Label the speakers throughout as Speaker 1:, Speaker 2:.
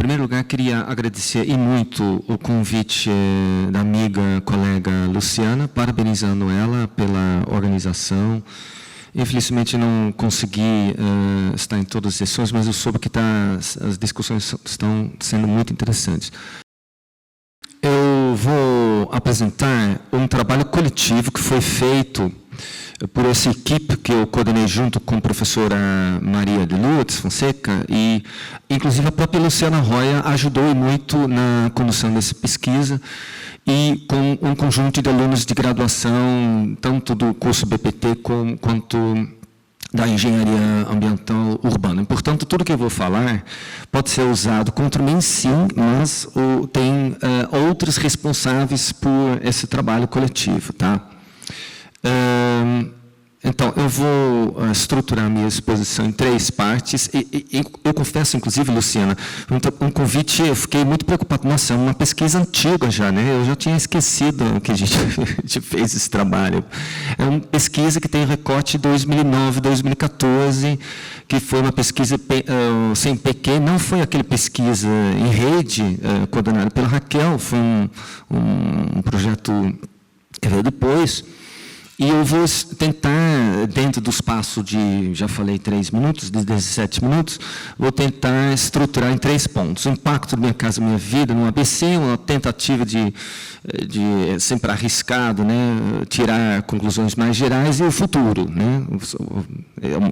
Speaker 1: primeiro lugar, queria agradecer e muito o convite da amiga, colega Luciana, parabenizando ela pela organização. Infelizmente, não consegui estar em todas as sessões, mas eu soube que as discussões estão sendo muito interessantes. Eu vou apresentar um trabalho coletivo que foi feito por essa equipe que eu coordenei junto com a professora Maria de Lourdes Fonseca e, inclusive, a própria Luciana Roya ajudou muito na condução dessa pesquisa e com um conjunto de alunos de graduação, tanto do curso BPT quanto da engenharia ambiental urbana. Portanto, tudo que eu vou falar pode ser usado contra mim, sim, mas tem outros responsáveis por esse trabalho coletivo, tá? Então, eu vou estruturar a minha exposição em 3 partes. E eu confesso, inclusive, Luciana, um convite, eu fiquei muito preocupado. Nossa, é uma pesquisa antiga já, né? Eu já tinha esquecido que a gente fez esse trabalho. É uma pesquisa que tem recorte de 2009, 2014, que foi uma pesquisa sem PQ, não foi aquele pesquisa em rede, coordenado pela Raquel, foi um projeto que veio depois. E eu vou tentar, dentro do espaço de, já falei, 3 minutos, de 17 minutos, vou tentar estruturar em 3 pontos. O impacto da Minha Casa Minha Vida no ABC, uma tentativa de sempre arriscado, né, tirar conclusões mais gerais, e o futuro. Né?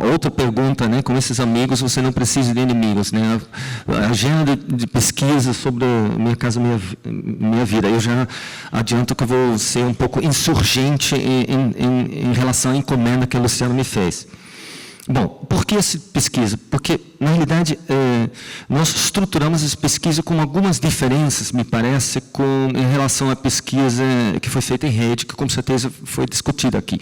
Speaker 1: Outra pergunta, né, com esses amigos, você não precisa de inimigos. Né? A agenda de pesquisa sobre Minha Casa Minha Vida. Eu já adianto que eu vou ser um pouco insurgente em relação à encomenda que a Luciana me fez. Bom, por que essa pesquisa? Porque, na realidade, nós estruturamos essa pesquisa com algumas diferenças, me parece, em relação à pesquisa que foi feita em rede, que com certeza foi discutida aqui.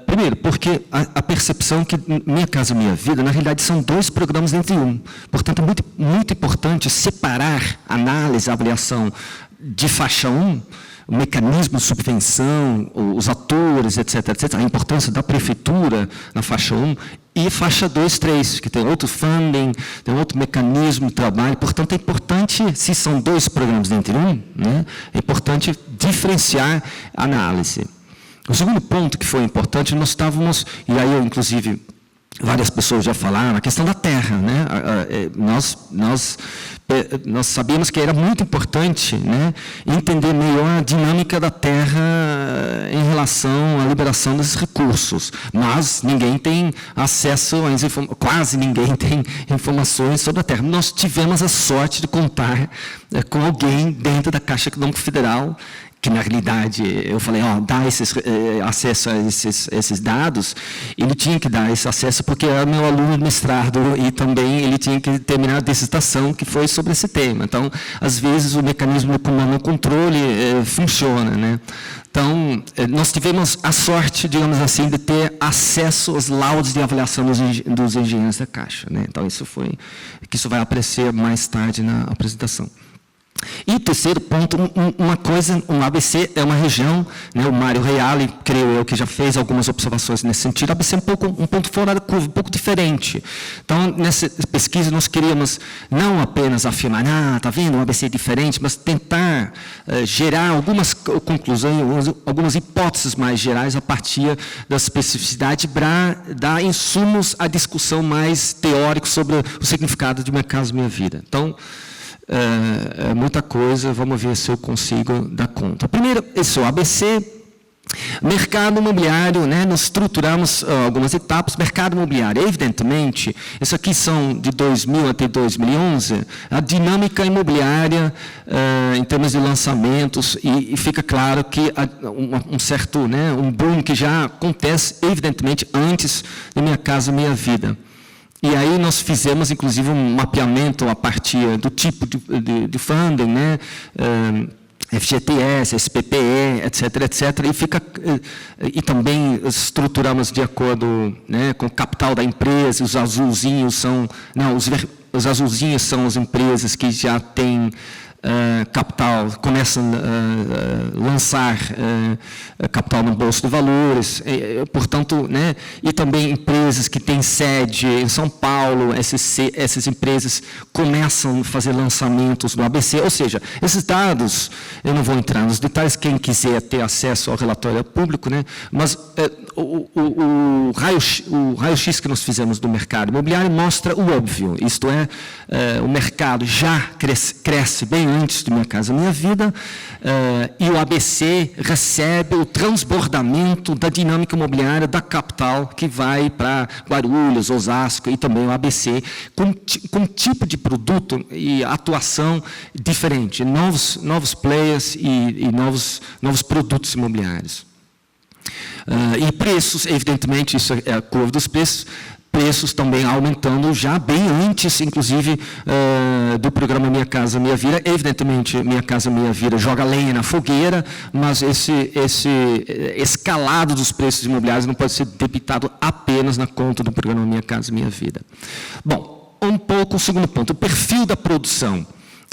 Speaker 1: Primeiro, porque a percepção que Minha Casa Minha Vida, na realidade, são 2 programas entre um. Portanto, é muito, muito importante separar análise, avaliação de faixa 1, o mecanismo de subvenção, os atores, etc., a importância da prefeitura na faixa 1, e faixa 2, 3, que tem outro funding, tem outro mecanismo de trabalho. Portanto, é importante, se são 2 programas entre um, né, é importante diferenciar a análise. O segundo ponto que foi importante, nós estávamos, e aí eu, inclusive, várias pessoas já falaram, a questão da terra. Né? Nós sabíamos que era muito importante, né, entender melhor a dinâmica da terra em relação à liberação desses recursos, mas ninguém tem acesso às quase ninguém tem informações sobre a terra. Nós tivemos a sorte de contar com alguém dentro da Caixa Econômica Federal, que na realidade, eu falei, dá acesso a esses dados, ele tinha que dar esse acesso porque era meu aluno de mestrado e também ele tinha que terminar a dissertação que foi sobre esse tema. Então, às vezes, o mecanismo de comando e controle funciona. Né? Então, nós tivemos a sorte, digamos assim, de ter acesso aos laudos de avaliação dos engenheiros da Caixa. Né? Então, isso vai aparecer mais tarde na apresentação. E o terceiro ponto, um ABC é uma região, né, o Mário Reale, creio eu, que já fez algumas observações nesse sentido, o ABC é um ponto fora da curva, um pouco diferente. Então, nessa pesquisa, nós queríamos não apenas afirmar, está vendo, o ABC é diferente, mas tentar gerar algumas conclusões, algumas hipóteses mais gerais a partir da especificidade para dar insumos à discussão mais teórica sobre o significado de Minha Casa Minha Vida. Então, muita coisa, vamos ver se eu consigo dar conta. Primeiro, esse é o ABC, mercado imobiliário, né, nós estruturamos algumas etapas. Mercado imobiliário, evidentemente, isso aqui são de 2000 até 2011, a dinâmica imobiliária em termos de lançamentos, e fica claro que um certo, né, um boom que já acontece, evidentemente, antes de Minha Casa Minha Vida. E aí nós fizemos, inclusive, um mapeamento a partir do tipo de funding, né? FGTS, SPPE, etc., e também estruturamos de acordo, né, com o capital da empresa. Os azulzinhos são, os azulzinhos são as empresas que já têm capital, começam a lançar capital no bolsa de valores, portanto, né, e também empresas que têm sede em São Paulo, essas empresas começam a fazer lançamentos no ABC, ou seja, esses dados, eu não vou entrar nos detalhes, quem quiser ter acesso ao relatório público, né, mas o raio-x que nós fizemos do mercado imobiliário mostra o óbvio, isto é, o mercado já cresce bem antes de Minha Casa Minha Vida, e o ABC recebe o transbordamento da dinâmica imobiliária da capital, que vai para Guarulhos, Osasco e também o ABC, com tipo de produto e atuação diferente, novos players e novos produtos imobiliários. E preços, evidentemente, isso é a curva dos preços também aumentando já bem antes, inclusive, do programa Minha Casa Minha Vida. Evidentemente, Minha Casa Minha Vida joga lenha na fogueira, mas esse escalado dos preços imobiliários não pode ser debitado apenas na conta do programa Minha Casa Minha Vida. Bom, um pouco o segundo ponto, o perfil da produção.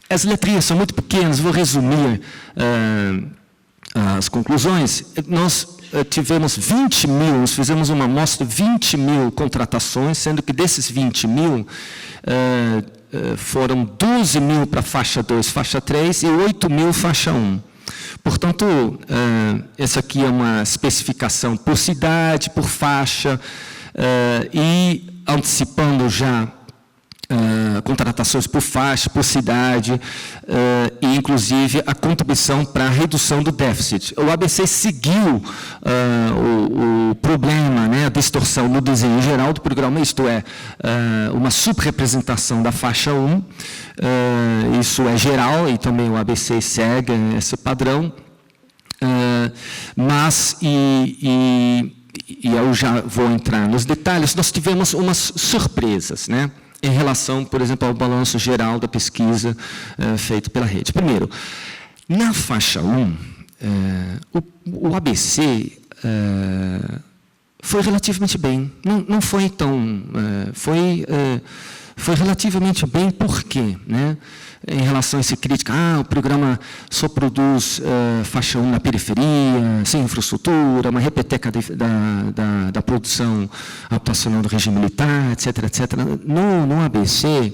Speaker 1: As letrinhas são muito pequenas, vou resumir as conclusões. Nós tivemos 20 mil, nós fizemos uma amostra de 20 mil contratações, sendo que desses 20 mil, foram 12 mil para faixa 2, faixa 3 e 8 mil faixa 1. Portanto, essa aqui é uma especificação por cidade, por faixa, e antecipando já contratações por faixa, por cidade, e inclusive a contribuição para a redução do déficit. O ABC seguiu o problema, né, a distorção no desenho geral do programa, isto é, uma subrepresentação da faixa 1, isso é geral, e também o ABC segue esse padrão, mas, e eu já vou entrar nos detalhes, nós tivemos umas surpresas, né, em relação, por exemplo, ao balanço geral da pesquisa feito pela rede. Primeiro, na faixa 1, o ABC foi relativamente bem. Não foi tão... Foi relativamente bem, por quê? Né? Em relação a essa crítica, o programa só produz faixa 1 na periferia, sem infraestrutura, uma repeteca da produção habitacional do regime militar, etc., etc. No ABC,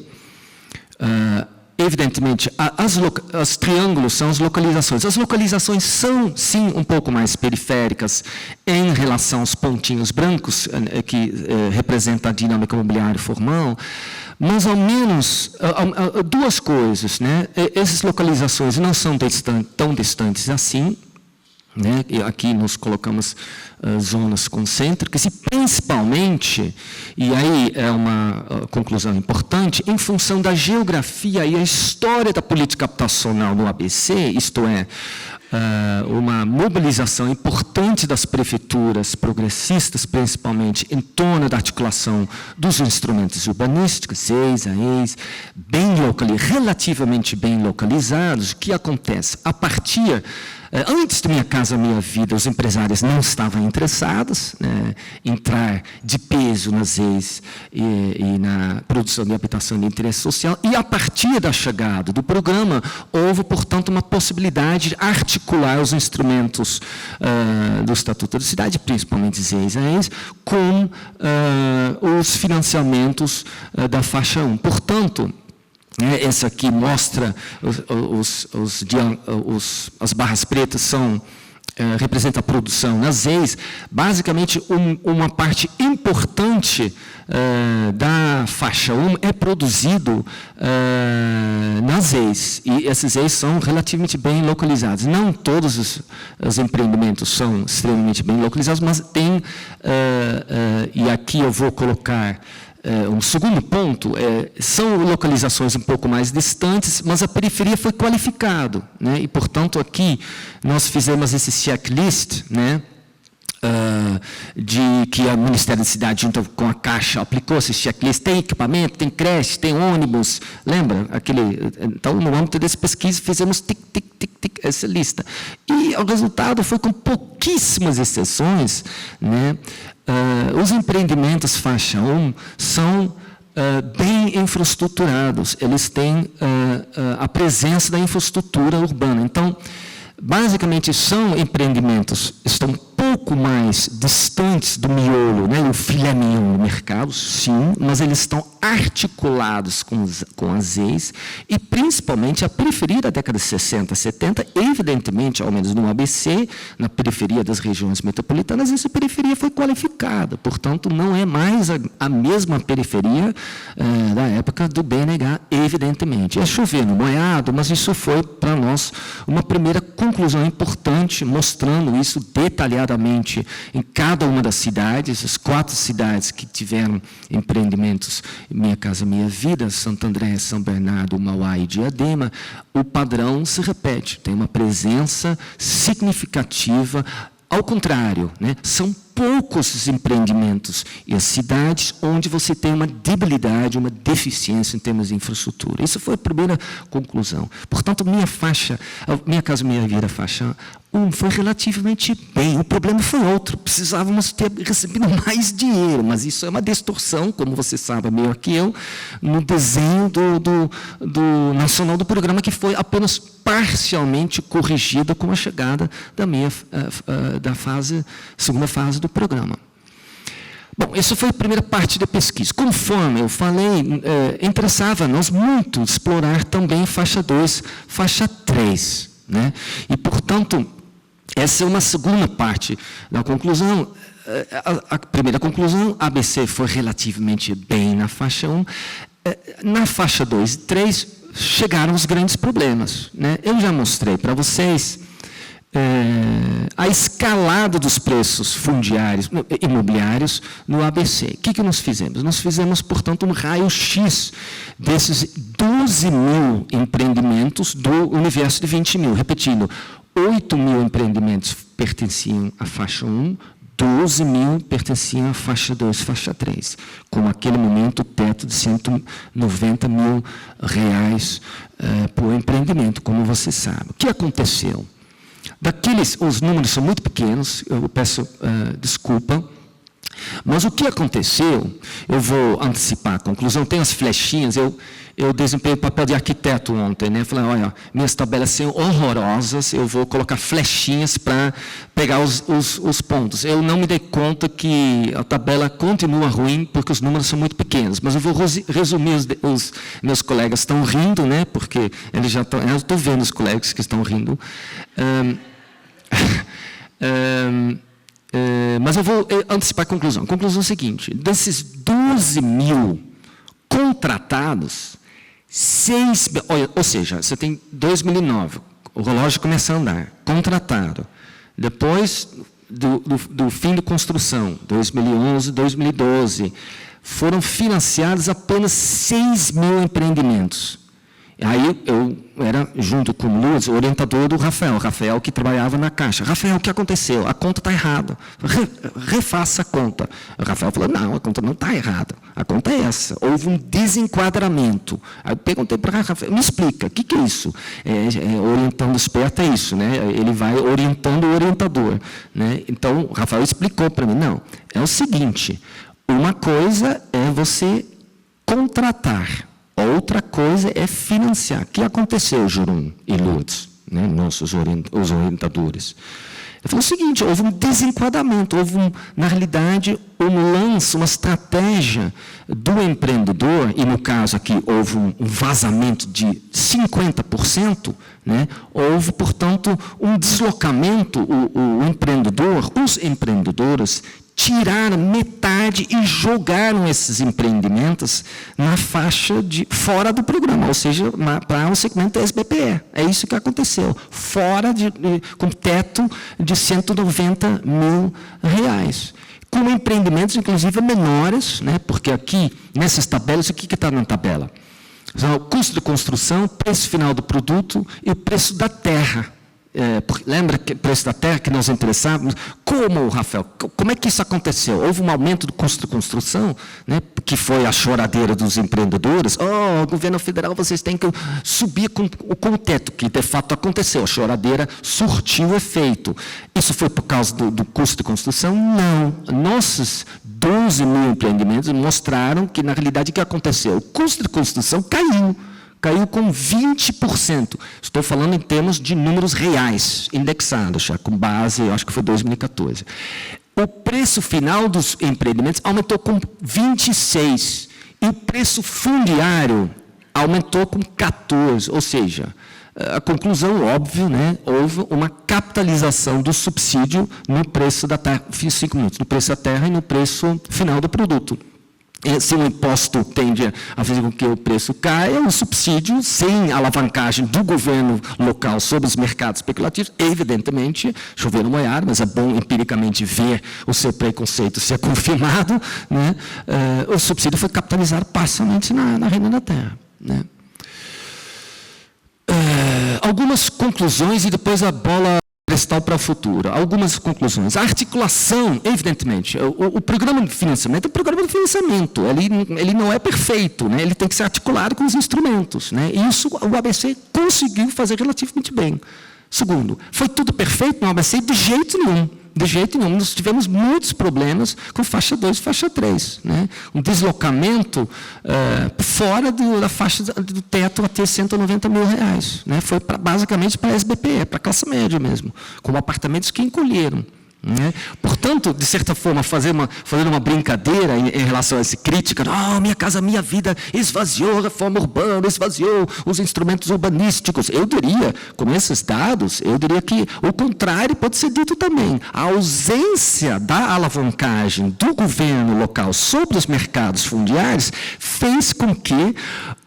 Speaker 1: evidentemente, os triângulos são as localizações. As localizações são, sim, um pouco mais periféricas em relação aos pontinhos brancos, que representam a dinâmica imobiliária formal, mas, ao menos, duas coisas, né? Essas localizações não são tão distantes assim, né? E aqui nós colocamos zonas concêntricas, e principalmente, e aí é uma conclusão importante, em função da geografia e a história da política habitacional no ABC, isto é, uma mobilização importante das prefeituras progressistas, principalmente em torno da articulação dos instrumentos urbanísticos, ZEIS, AEIS, relativamente bem localizados. O que acontece? A partir... Antes de Minha Casa Minha Vida, os empresários não estavam interessados em entrar de peso nas ZEIS e na produção de habitação de interesse social, e a partir da chegada do programa, houve, portanto, uma possibilidade de articular os instrumentos do Estatuto da Cidade, principalmente ZEIS e AEIS, com os financiamentos da faixa 1. Portanto, essa aqui mostra as barras pretas representa a produção nas ZEIS. Basicamente, uma parte importante da faixa 1 é produzido nas ZEIS, e esses ZEIS são relativamente bem localizados. Não todos os empreendimentos são extremamente bem localizados, mas tem, e aqui eu vou colocar um segundo ponto, são localizações um pouco mais distantes, mas a periferia foi qualificado, né? E, portanto, aqui nós fizemos esse checklist, né? De que o Ministério da Cidade, junto com a Caixa, aplicou esse checklist. Tem equipamento, tem creche, tem ônibus, lembra? Então, no âmbito dessa pesquisa, fizemos tic, tic, tic, tic, essa lista. E o resultado foi, com pouquíssimas exceções, né? Os empreendimentos faixa 1 são bem infraestruturados, eles têm a presença da infraestrutura urbana. Então, basicamente, são empreendimentos, estão um pouco mais distantes do miolo, né, o filé mignon do mercado, sim, mas eles estão articulados com as EIs, e principalmente a periferia da década de 60, 70, evidentemente, ao menos no ABC, na periferia das regiões metropolitanas, essa periferia foi qualificada, portanto, não é mais a mesma periferia da época do BNH, evidentemente. É chovendo molhado, mas isso foi, para nós, uma primeira conclusão importante, mostrando isso detalhadamente em cada uma das cidades, as 4 cidades que tiveram empreendimentos, Minha Casa Minha Vida, Santo André, São Bernardo, Mauá e Diadema, o padrão se repete, tem uma presença significativa. Ao contrário, né, são poucos os empreendimentos e as cidades onde você tem uma debilidade, uma deficiência em termos de infraestrutura. Isso foi a primeira conclusão. Portanto, Minha Casa Minha Vida, faixa 1, foi relativamente bem. O problema foi outro. Precisávamos ter recebido mais dinheiro, mas isso é uma distorção, como você sabe melhor que eu, no desenho do nacional do programa, que foi apenas parcialmente corrigida com a chegada da segunda fase do programa. Bom, essa foi a primeira parte da pesquisa. Conforme eu falei, interessava-nos muito explorar também faixa 2, faixa 3. Né? E, portanto, essa é uma segunda parte da conclusão. A primeira conclusão, a ABC foi relativamente bem na faixa 1. Na faixa 2 e 3, chegaram os grandes problemas. Né? Eu já mostrei para vocês a escalada dos preços fundiários, imobiliários no ABC. O que nós fizemos? Nós fizemos, portanto, um raio-x desses 12 mil empreendimentos do universo de 20 mil. Repetindo, 8 mil empreendimentos pertenciam à faixa 1, 12 mil pertenciam à faixa 2, faixa 3, com aquele momento o teto de R$190 mil por empreendimento, como você sabe. O que aconteceu? Os números são muito pequenos, eu peço desculpa, mas o que aconteceu, eu vou antecipar a conclusão, tem as flechinhas, eu desempenhei o papel de arquiteto ontem, né? Falei, olha, minhas tabelas são horrorosas, eu vou colocar flechinhas para pegar os pontos. Eu não me dei conta que a tabela continua ruim, porque os números são muito pequenos, mas eu vou resumir, os meus colegas estão rindo, né? Porque eles já estão, eu estou vendo os colegas que estão rindo. Mas eu vou antecipar a conclusão. A conclusão é a seguinte: desses 12 mil contratados, ou seja, você tem 2009, o relógio começa a andar, contratado. Depois do fim da construção, 2011, 2012, foram financiados apenas 6 mil empreendimentos. Aí eu era, junto com o Luiz, o orientador do Rafael que trabalhava na Caixa. Rafael, o que aconteceu? A conta está errada. Refaça a conta. O Rafael falou, não, a conta não está errada. A conta é essa. Houve um desenquadramento. Aí eu perguntei para o Rafael, me explica, o que é isso? Orientando esperto é isso, né? Ele vai orientando o orientador. Né? Então, o Rafael explicou para mim, não, é o seguinte, uma coisa é você contratar, outra coisa é financiar. O que aconteceu, Jurum e Lutz, né, nossos orientadores? Ele falou o seguinte, houve um desenquadramento, na realidade, um lance, uma estratégia do empreendedor, e no caso aqui houve um vazamento de 50%, né, houve, portanto, um deslocamento, os empreendedores tiraram metade e jogaram esses empreendimentos na faixa fora do programa, ou seja, para o segmento SBPE. É isso que aconteceu, com teto de R$190 mil. Com empreendimentos, inclusive, menores, né, porque aqui, nessas tabelas, o que está na tabela? O custo de construção, preço final do produto e o preço da terra. Lembra que o preço da terra que nós interessávamos? Como, Rafael? Como é que isso aconteceu? Houve um aumento do custo de construção, né, que foi a choradeira dos empreendedores. O governo federal, vocês têm que subir com o teto, que de fato aconteceu. A choradeira surtiu efeito. Isso foi por causa do custo de construção? Não. Nossos 12 mil empreendimentos mostraram que, na realidade, o que aconteceu? O custo de construção caiu com 20%. Estou falando em termos de números reais, indexados, já com base, eu acho que foi 2014. O preço final dos empreendimentos aumentou com 26%, e o preço fundiário aumentou com 14%, ou seja, a conclusão, óbvio, né, houve uma capitalização do subsídio no preço da terra, fiz 5 minutos, no preço da terra e no preço final do produto. Se o imposto tende a fazer com que o preço caia, o subsídio, sem alavancagem do governo local sobre os mercados especulativos, evidentemente, chover no molhado, mas é bom empiricamente ver o seu preconceito ser confirmado, né? O subsídio foi capitalizado parcialmente na renda da terra, né? Algumas conclusões e depois a bola cristal para o futuro. Algumas conclusões. A articulação, evidentemente, o programa de financiamento é um programa de financiamento. Ele não é perfeito, né? Ele tem que ser articulado com os instrumentos, né? E isso o ABC conseguiu fazer relativamente bem. Segundo, foi tudo perfeito no ABC? De jeito nenhum. De jeito nenhum. Nós tivemos muitos problemas com faixa 2 e faixa 3. Né? Um deslocamento fora da faixa do teto até R$190 mil. Né? Foi basicamente para a SBPE, para a classe média mesmo, com apartamentos que encolheram. Né? Portanto, de certa forma, fazendo uma brincadeira em relação a essa crítica, Minha Casa Minha Vida esvaziou a reforma urbana, esvaziou os instrumentos urbanísticos. Eu diria, com esses dados, eu diria que o contrário pode ser dito também. A ausência da alavancagem do governo local sobre os mercados fundiários fez com que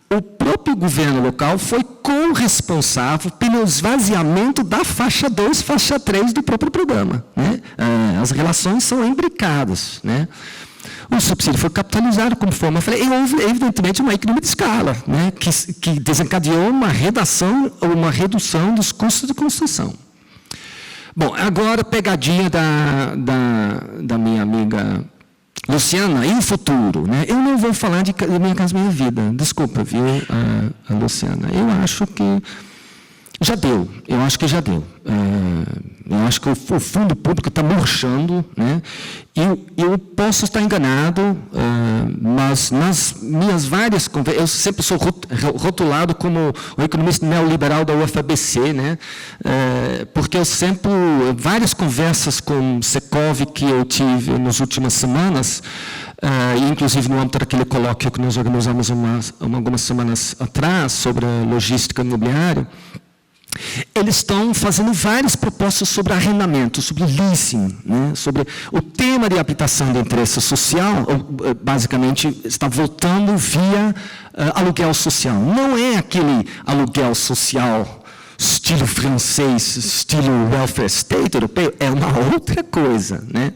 Speaker 1: o próprio governo local foi corresponsável pelo esvaziamento da faixa 2, faixa 3 do próprio programa. Né? As relações são imbricadas. Né? O subsídio foi capitalizado, conforme eu falei, e houve, evidentemente, uma economia de escala, né? que desencadeou uma redução dos custos de construção. Bom, agora, pegadinha da minha amiga Luciana, e o futuro? Né? Eu não vou falar de Minha Casa Minha Vida. Desculpa, viu, a Luciana. Eu acho que já deu. Eu acho que já deu. Eu acho que o fundo público está murchando. Né? Eu posso estar enganado, mas nas minhas várias conversas, eu sempre sou rotulado como o economista neoliberal da UFABC, né? Porque eu sempre, várias conversas com Secov que eu tive nas últimas semanas, inclusive no âmbito daquele colóquio que nós organizamos algumas semanas atrás sobre a logística imobiliária, eles estão fazendo várias propostas sobre arrendamento, sobre leasing, né? Sobre o tema de habitação de interesse social, basicamente está voltando via aluguel social. Não é aquele aluguel social estilo francês, estilo welfare state europeu, é uma outra coisa. Né?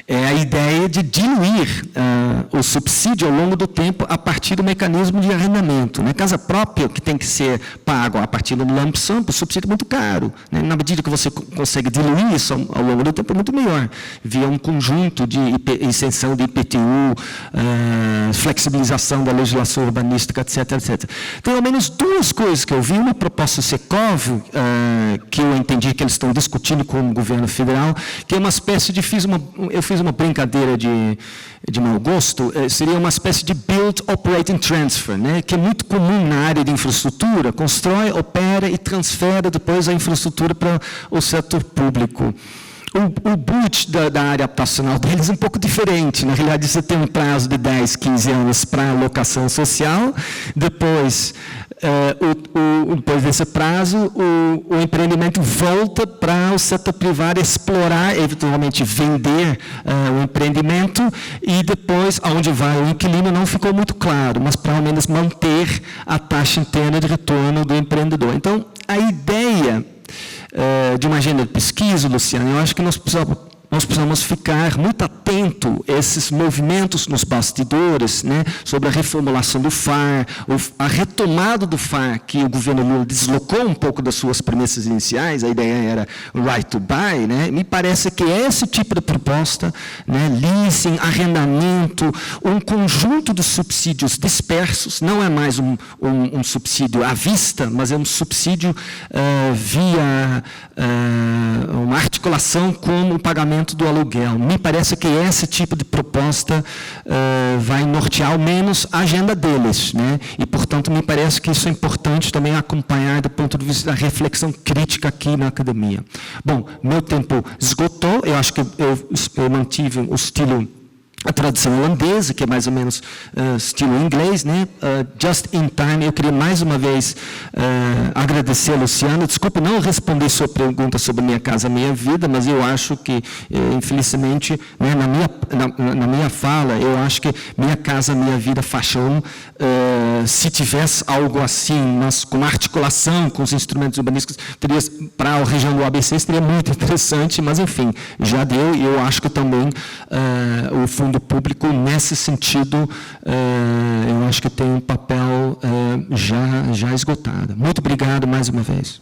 Speaker 1: É a ideia de diluir o subsídio ao longo do tempo a partir do mecanismo de arrendamento. Né? Casa própria, que tem que ser pago a partir do lump sum, o subsídio é muito caro. Né? Na medida que você consegue diluir isso ao longo do tempo, é muito melhor. Via um conjunto de isenção de IPTU, flexibilização da legislação urbanística, etc., etc. Tem ao menos duas coisas que eu vi. Uma proposta Secov, que eu entendi que eles estão discutindo com o governo federal, que é uma espécie de, eu fiz uma brincadeira de mau gosto, seria uma espécie de build, operate and transfer, né, que é muito comum na área de infraestrutura, constrói, opera e transfere depois a infraestrutura para o setor público. O boot da área habitacional deles é um pouco diferente. Na realidade, você tem um prazo de 10, 15 anos para alocação social, depois desse prazo, o empreendimento volta para o setor privado explorar, eventualmente vender o empreendimento, e depois, aonde vai o inquilino não ficou muito claro, mas para ao menos manter a taxa interna de retorno do empreendedor. Então, a ideia de uma agenda de pesquisa, Luciano, eu acho que nós precisamos ficar muito atentos a esses movimentos nos bastidores, né, sobre a reformulação do FAR, a retomada do FAR, que o governo Lula deslocou um pouco das suas premissas iniciais, a ideia era right to buy, né, me parece que esse tipo de proposta, né, leasing, arrendamento, um conjunto de subsídios dispersos, não é mais um subsídio à vista, mas é um subsídio via uma articulação com o pagamento do aluguel. Me parece que esse tipo de proposta vai nortear ao menos a agenda deles, né? E, portanto, me parece que isso é importante também acompanhar do ponto de vista da reflexão crítica aqui na academia. Bom, meu tempo esgotou, eu acho que eu mantive o estilo, a tradição holandesa, que é mais ou menos estilo inglês, né? Just in time. Eu queria mais uma vez agradecer a Luciana. Desculpe não responder sua pergunta sobre Minha Casa Minha Vida, mas eu acho que, infelizmente, né, na minha fala, eu acho que Minha Casa Minha Vida faixa 1, se tivesse algo assim, mas com articulação com os instrumentos urbanísticos, para a região do ABC seria muito interessante, mas enfim, já deu, e eu acho que também o fundo público, nesse sentido, eu acho que tem um papel já esgotado. Muito obrigado mais uma vez.